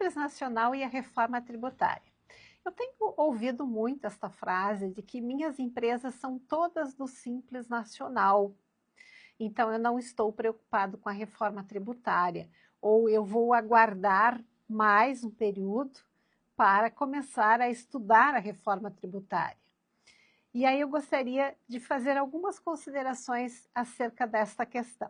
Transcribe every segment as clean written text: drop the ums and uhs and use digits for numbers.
Simples Nacional e a reforma tributária. Eu tenho ouvido muito esta frase de que minhas empresas são todas do Simples Nacional, então eu não estou preocupado com a reforma tributária, ou eu vou aguardar mais um período para começar a estudar a reforma tributária. E aí eu gostaria de fazer algumas considerações acerca desta questão.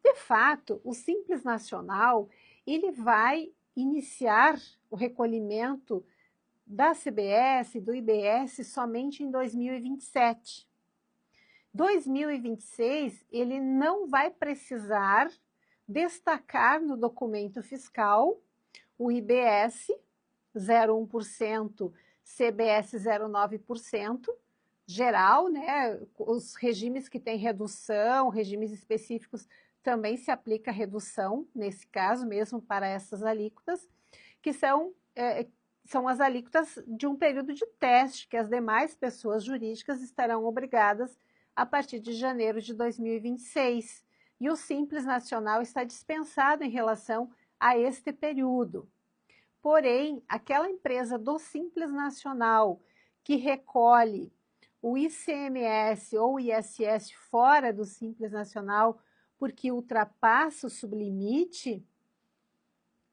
De fato, o Simples Nacional, ele vai iniciar o recolhimento da CBS e do IBS somente em 2027. 2026, ele não vai precisar destacar no documento fiscal o IBS 0,1%, CBS 0,9%, geral, né? Os regimes que têm redução, regimes específicos, também se aplica redução, nesse caso, mesmo para essas alíquotas, que são as alíquotas de um período de teste, que as demais pessoas jurídicas estarão obrigadas a partir de janeiro de 2026. E o Simples Nacional está dispensado em relação a este período. Porém, aquela empresa do Simples Nacional que recolhe o ICMS ou o ISS fora do Simples Nacional porque ultrapassa o sublimite,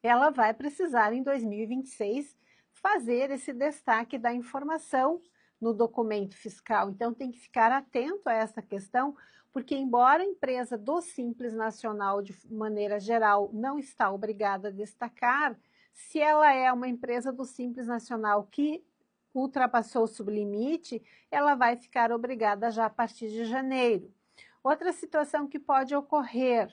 ela vai precisar em 2026 fazer esse destaque da informação no documento fiscal. Então tem que ficar atento a essa questão, porque embora a empresa do Simples Nacional, de maneira geral, não está obrigada a destacar, se ela é uma empresa do Simples Nacional que ultrapassou o sublimite, ela vai ficar obrigada já a partir de janeiro. Outra situação que pode ocorrer,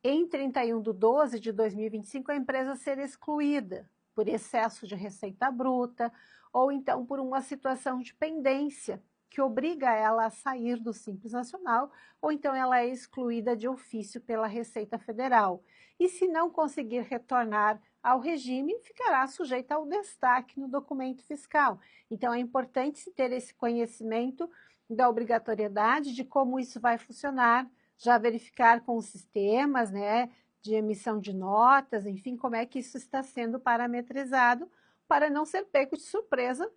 em 31/12 de 2025, a empresa ser excluída por excesso de receita bruta, ou então por uma situação de pendência, que obriga ela a sair do Simples Nacional, ou então ela é excluída de ofício pela Receita Federal. E se não conseguir retornar ao regime, ficará sujeita ao destaque no documento fiscal. Então é importante se ter esse conhecimento da obrigatoriedade de como isso vai funcionar, já verificar com os sistemas, né, de emissão de notas, enfim, como é que isso está sendo parametrizado, para não ser pego de surpresa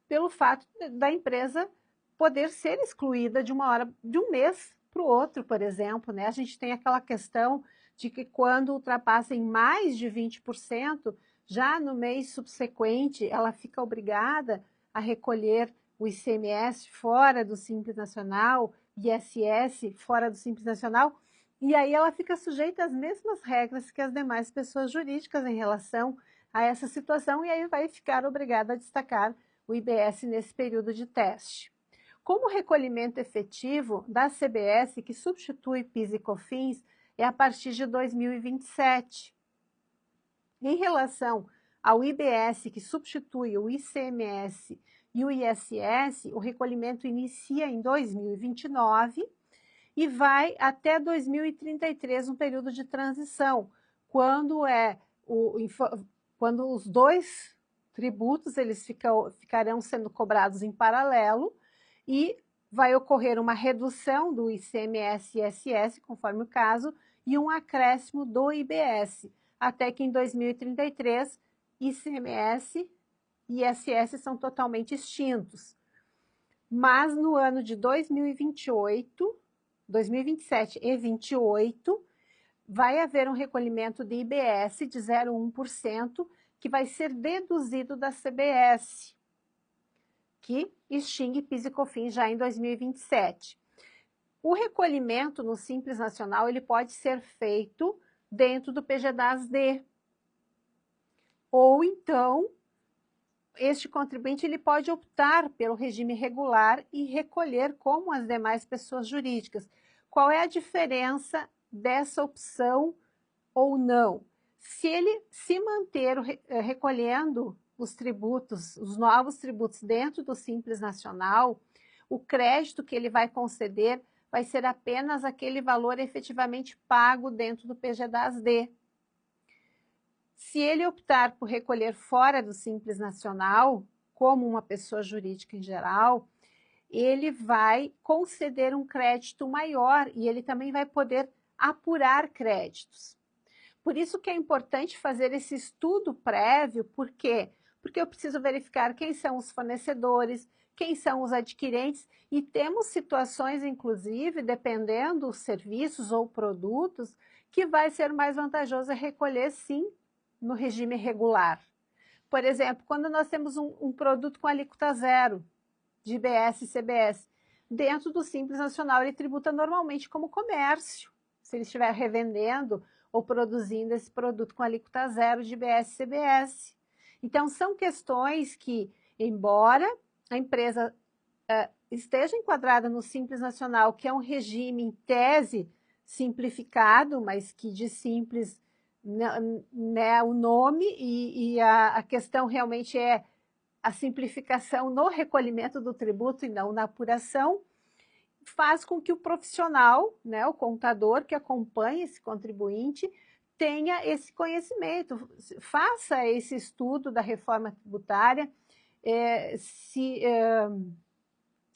pelo fato da empresa poder ser excluída de uma hora, de um mês para o outro, por exemplo, né? A gente tem aquela questão de que quando ultrapassem mais de 20%, já no mês subsequente, ela fica obrigada a recolher o ICMS fora do Simples Nacional, ISS fora do Simples Nacional, e aí ela fica sujeita às mesmas regras que as demais pessoas jurídicas em relação a essa situação, e aí vai ficar obrigada a destacar o IBS nesse período de teste. Como o recolhimento efetivo da CBS, que substitui PIS e COFINS, é a partir de 2027. Em relação ao IBS, que substitui o ICMS e o ISS, o recolhimento inicia em 2029 e vai até 2033, um período de transição, quando os dois tributos eles ficarão sendo cobrados em paralelo e vai ocorrer uma redução do ICMS e ISS, conforme o caso, e um acréscimo do IBS, até que em 2033 ICMS e ISS são totalmente extintos. Mas no ano de 2028, 2027 e 2028, vai haver um recolhimento de IBS de 0,1%, que vai ser deduzido da CBS, que extingue PIS e COFINS já em 2027. O recolhimento no Simples Nacional ele pode ser feito dentro do PGDAS-D, ou então este contribuinte ele pode optar pelo regime regular e recolher como as demais pessoas jurídicas. Qual é a diferença dessa opção ou não? Se ele se manter recolhendo os tributos, os novos tributos dentro do Simples Nacional, o crédito que ele vai conceder vai ser apenas aquele valor efetivamente pago dentro do PGDAS-D. Se ele optar por recolher fora do Simples Nacional, como uma pessoa jurídica em geral, ele vai conceder um crédito maior e ele também vai poder apurar créditos. Por isso que é importante fazer esse estudo prévio, por quê? Porque eu preciso verificar quem são os fornecedores, quem são os adquirentes, e temos situações, inclusive, dependendo dos serviços ou produtos, que vai ser mais vantajoso recolher, sim, no regime regular. Por exemplo, quando nós temos um produto com alíquota zero, de IBS e CBS, dentro do Simples Nacional, ele tributa normalmente como comércio, se ele estiver revendendo ou produzindo esse produto com alíquota zero de IBS e CBS. Então, são questões que, embora a empresa esteja enquadrada no Simples Nacional, que é um regime, em tese, simplificado, mas que de simples, né, o nome e a questão realmente é a simplificação no recolhimento do tributo e não na apuração, faz com que o profissional, né, o contador que acompanha esse contribuinte, tenha esse conhecimento, faça esse estudo da reforma tributária,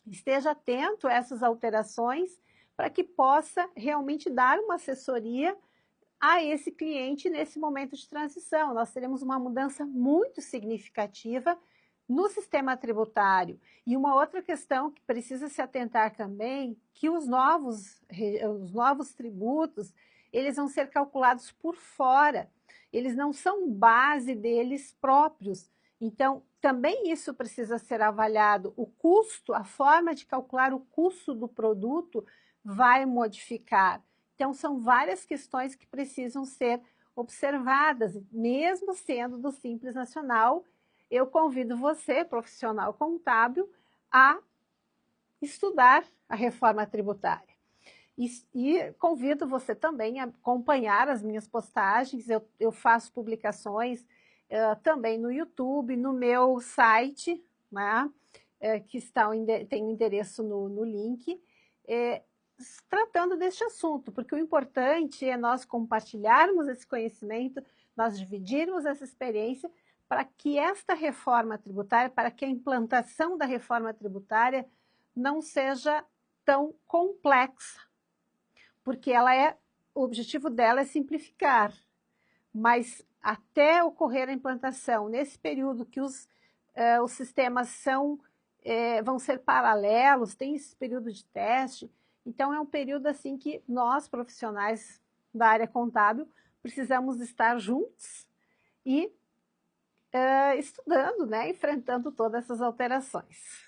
esteja atento a essas alterações para que possa realmente dar uma assessoria a esse cliente nesse momento de transição. Nós teremos uma mudança muito significativa no sistema tributário. E uma outra questão que precisa se atentar também, que os novos tributos, eles vão ser calculados por fora, eles não são base deles próprios. Então, também isso precisa ser avaliado. O custo, a forma de calcular o custo do produto vai modificar. Então, são várias questões que precisam ser observadas, mesmo sendo do Simples Nacional. Eu convido você, profissional contábil, a estudar a reforma tributária. E convido você também a acompanhar as minhas postagens, eu faço publicações também no YouTube, no meu site, né, que tem o endereço no link, tratando deste assunto, porque o importante é nós compartilharmos esse conhecimento, nós dividirmos essa experiência, para que esta reforma tributária, para que a implantação da reforma tributária não seja tão complexa, porque o objetivo dela é simplificar, mas até ocorrer a implantação, nesse período que os sistemas vão ser paralelos, tem esse período de teste, então é um período assim que nós, profissionais da área contábil, precisamos estar juntos e estudando, né, enfrentando todas essas alterações.